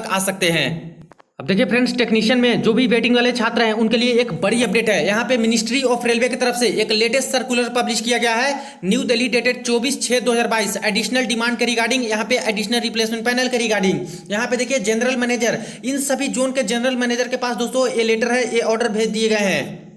आ सकते हैं। अब देखिए फ्रेंड्स, टेक्नीशियन में जो भी वेटिंग वाले छात्र हैं उनके लिए एक बड़ी अपडेट है। यहाँ पे मिनिस्ट्री ऑफ रेलवे की तरफ से एक लेटेस्ट सर्कुलर पब्लिश किया गया है, new Delhi dated 24/6/2022, additional demand के रिगार्डिंग, यहाँ पे एडिशनल रिप्लेसमेंट पैनल के रिगार्डिंग। यहाँ पे देखिए जनरल मैनेजर, इन सभी जोन के जनरल मैनेजर के पास दोस्तों ये लेटर है, ये ऑर्डर भेज दिए गए हैं।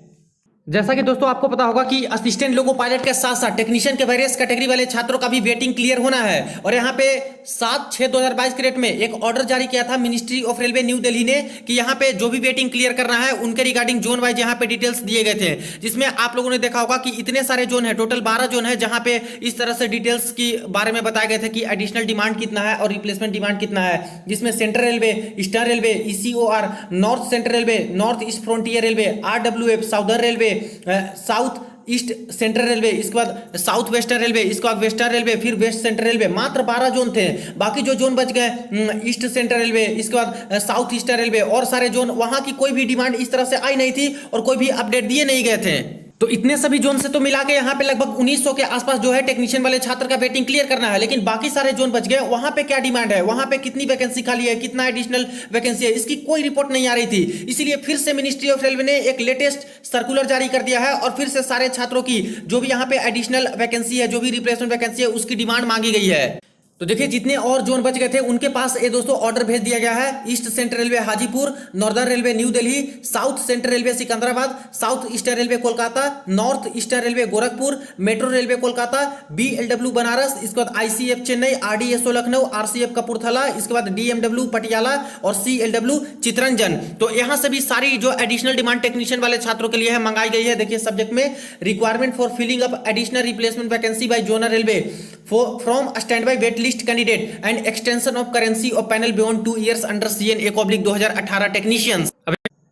जैसा कि दोस्तों आपको पता होगा कि असिस्टेंट लोको पायलट के साथ साथ टेक्नीशियन के वेरियस कैटेगरी वाले छात्रों का भी वेटिंग क्लियर होना है। और यहाँ पे 7/6/2022 के डेट में एक ऑर्डर जारी किया था ministry of railway new Delhi ने कि यहाँ पे जो भी वेटिंग क्लियर करना है उनके रिगार्डिंग जोन वाइज यहाँ पे डिटेल्स दिए गए थे, जिसमें आप लोगों ने देखा होगा कि इतने सारे जोन है, टोटल 12 जोन है, जहाँ पे इस तरह से डिटेल्स के बारे में बताए गए थे कि एडिशनल डिमांड कितना है और रिप्लेसमेंट डिमांड कितना है, जिसमें central railway, eastern railway, ECOR, north central railway, north east frontier railway, RWF, southern railway, south east central railway, इसके बाद साउथ वेस्टर्न रेलवे, इसके बाद वेस्टर्न रेलवे, फिर वेस्ट सेंट्रल रेलवे, मात्र 12 जोन थे। बाकी जो जोन बच गए ईस्ट सेंट्रल रेलवे, इसके बाद साउथ ईस्टर्न रेलवे और सारे जोन, वहां की कोई भी डिमांड इस तरह से आई नहीं थी और कोई भी अपडेट दिए नहीं गए थे। तो इतने सभी जोन से तो मिला के यहाँ पे लगभग 1900 के आसपास जो है टेक्नीशियन वाले छात्र का वेटिंग क्लियर करना है। लेकिन बाकी सारे जोन बच गए, वहां पे क्या डिमांड है, वहां पे कितनी वैकेंसी खाली है, कितना एडिशनल वैकेंसी है, इसकी कोई रिपोर्ट नहीं आ रही थी। इसीलिए फिर से मिनिस्ट्री ऑफ रेलवे ने एक लेटेस्ट सर्कुलर जारी कर दिया है और फिर से सारे छात्रों की जो भी यहाँ पे एडिशनल वैकेंसी है, जो भी रिप्लेसमेंट वैकेंसी है, उसकी डिमांड मांगी गई है। तो देखिए जितने और जोन बच गए थे उनके पास ये दोस्तों ऑर्डर भेज दिया गया है। East central railway Hajipur, northern railway new Delhi, south central railway Secunderabad, south eastern railway Kolkata, north eastern railway Gorakhpur, metro railway Kolkata, BLW Banaras, इसके बाद ICF Chennai, RDSO Lucknow, RCF Kapurthala, इसके बाद DMW पटियाला और CLW चितरंजन। तो यहाँ से भी सारी जो एडिशनल डिमांड टेक्नीशियन वाले छात्रों के लिए है मंगाई गई है। देखिए सब्जेक्ट में requirement for filling up additional replacement vacancy by zonal railway from stand by wait list candidate and extension of currency of panel beyond 2 years under CN/2018 technicians.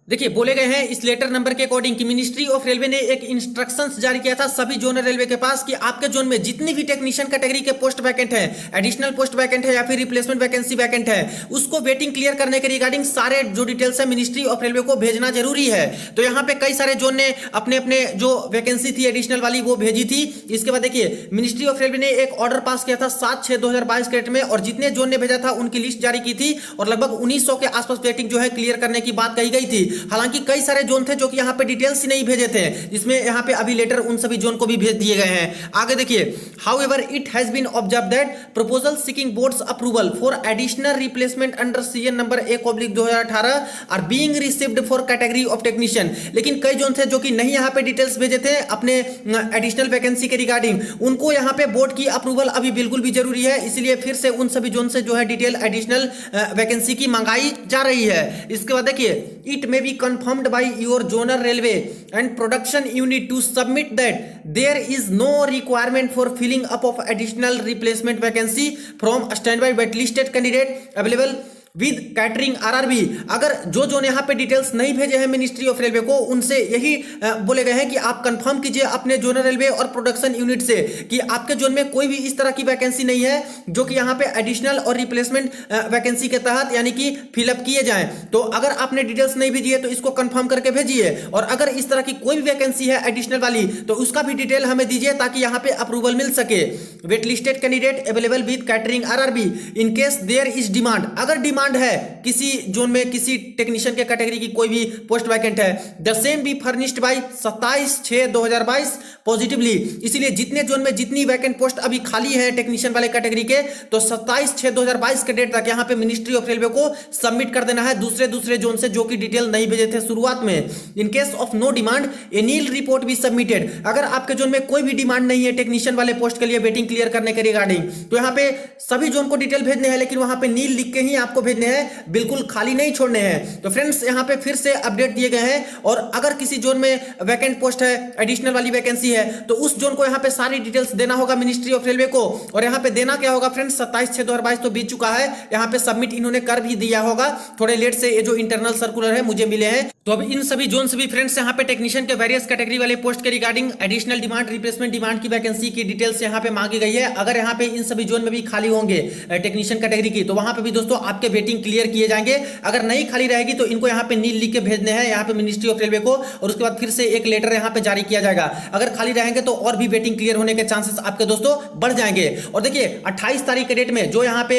देखिए बोले गए हैं इस लेटर नंबर के अकॉर्डिंग कि ministry of railway ने एक instructions जारी किया था सभी जोनल रेलवे के पास कि आपके जोन में जितनी भी टेक्नीशियन कैटेगरी के पोस्ट वैकेंट है, एडिशनल पोस्ट वैकेंट है या फिर रिप्लेसमेंट वैकेंसी वैकेंट है, उसको वेटिंग क्लियर करने के रिगार्डिंग सारे जो डिटेल्स है मिनिस्ट्री ऑफ रेलवे को भेजना जरूरी है। तो यहाँ पे कई सारे जोन ने अपने अपने जो वैकेंसी थी एडिशनल वाली वो भेजी थी। इसके बाद देखिए मिनिस्ट्री ऑफ रेलवे ने एक ऑर्डर पास किया था 7/6/2022 के डेट में और जितने जोन ने भेजा था उनकी लिस्ट जारी की थी और लगभग 1900 के आसपास वेटिंग जो है क्लियर करने की बात कही गई थी। हालांकि कई सारे जोन थे जो कि यहाँ पे डिटेल्स ही नहीं भेजे थे, जिसमें यहाँ पे अभी लेटर उन सभी जोन को भी भेज दिए गए हैं। आगे देखिए, however it has been observe that proposal seeking boards approval for additional replacement under CN number 1/2018 are being received for category of technician. लेकिन कई जोन थे जो कि नहीं यहाँ पे डिटेल्स भेजे थे अपने एडिशनल वैकेंसी के रिगार्डिंग, उनको यहाँ पे बोर्ड की अप्रूवल अभी बिल्कुल भी जरूरी है। इसलिए फिर से उन सभी जोन से जो है डिटेल एडिशनल वैकेंसी की मंगाई जा रही है। इसके बाद देखिए, it may be confirmed by your zonal railway and production unit to submit that there is no requirement for filling up of additional replacement vacancy from standby waitlisted candidate available with catering RRB। अगर जो zone यहाँ पे details नहीं भेजे हैं ministry of railway को, उनसे यही बोले गए हैं कि आप कंफर्म कीजिए अपने जोनल रेलवे और प्रोडक्शन यूनिट से कि आपके जोन में कोई भी इस तरह की वैकेंसी नहीं है जो कि यहाँ पे एडिशनल और रिप्लेसमेंट वैकेंसी के तहत यानी कि फिलअप किए जाएं। तो अगर आपने डिटेल्स नहीं भेजी है तो इसको कंफर्म करके भेजिए, और अगर इस तरह की कोई भी वैकेंसी है एडिशनल वाली तो उसका भी डिटेल हमें दीजिए ताकि यहाँ पे अप्रूवल मिल सके। Wait listed candidate available with catering RRB in case there is demand. अगर डिमांड है किसी जोन में किसी टेक्नीशियन के कैटेगरी की कोई भी पोस्ट वैकेंट है, the same B furnished bye 27/6/2022 positively. इसलिए जितने जोन में जितनी वैकेंट पोस्ट अभी खाली है टेक्नीशियन वाले कैटेगरी के, तो 27/6/2022 के डेट तक यहाँ पे मिनिस्ट्री ऑफ रेलवे को सबमिट कर देना है दूसरे जोन से जो कि डिटेल नहीं भेजे थे शुरुआत में। In case of no demand a nil report be submitted. अगर आपके जोन में कोई भी डिमांड नहीं है टेक्नीशियन वाले पोस्ट के लिए वेटिंग क्लियर करने के रिगार्डिंग, तो यहाँ पे सभी जोन को डिटेल भेजने हैं, लेकिन वहां पे नील लिख के ही आपको भेजने हैं, बिल्कुल खाली नहीं छोड़ने हैं। तो फ्रेंड्स यहाँ पे फिर से अपडेट दिए गए हैं, और अगर किसी जोन में वैकेंट पोस्ट है एडिशनल वाली वैकेंसी है तो उस जोन को यहाँ पे सारी डिटेल्स देना होगा मिनिस्ट्री ऑफ रेलवे को। और यहाँ पे देना क्या होगा फ्रेंड्स, 27/6/2022 तो बीत चुका है, यहाँ पे सबमिट इन्होंने कर भी दिया होगा, थोड़े लेट से ये जो इंटरनल सर्कुलर है मुझे मिले हैं। तो अब इन सभी जोन से भी फ्रेंड्स यहाँ पे टेक्नीशियन के वेरियस कैटेगरी वाले पोस्ट के regarding additional demand replacement demand की वैकेंसी की डिटेल्स यहाँ पे मांगी गई है। अगर यहाँ पे इन सभी जोन में भी खाली होंगे टेक्नीशियन कैटेगरी की, तो वहां पे भी दोस्तों आपके वेटिंग क्लियर की किए जाएंगे। अगर नहीं खाली रहेगी तो इनको यहाँ पे नील लिख के भेजने हैं यहाँ पे मिनिस्ट्री ऑफ रेलवे को, और उसके बाद फिर से एक लेटर यहाँ पे जारी किया जाएगा। अगर खाली रहेंगे तो और भी वेटिंग क्लियर होने के चांसेस आपके दोस्तों बढ़ जाएंगे। और देखिए 28 तारीख के डेट में जो यहाँ पे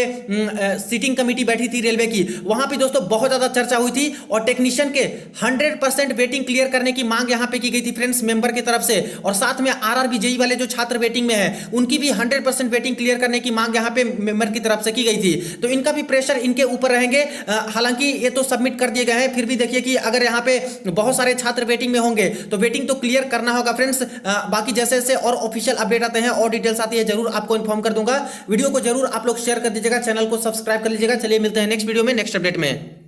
सीटिंग कमेटी बैठी थी रेलवे की, वहां पे दोस्तों बहुत ज्यादा चर्चा हुई थी और टेक्नीशियन के 100% वेटिंग क्लियर करने की मांग यहाँ पे की गई थी फ्रेंड्स मेंबर की तरफ से, और साथ में आरआरबी जेईई वाले जो छात्र वेटिंग में है उनकी भी 100% वेटिंग क्लियर करने की मांग यहाँ पे मेंबर की तरफ से की गई थी। तो इनका भी प्रेशर इनके ऊपर रहेंगे। हालांकि ये तो सबमिट कर दिए गए हैं, फिर भी देखिए कि अगर यहाँ पे बहुत सारे छात्र वेटिंग में होंगे तो वेटिंग तो क्लियर करना होगा फ्रेंड्स। बाकी जैसे जैसे और ऑफिशियल अपडेट आते हैं और डिटेल्स आती है जरूर आपको इन्फॉर्म कर दूंगा। वीडियो को जरूर आप लोग शेयर कर दीजिएगा, चैनल को सब्सक्राइब कर लीजिएगा। चलिए मिलते हैं नेक्स्ट वीडियो में नेक्स्ट अपडेट में।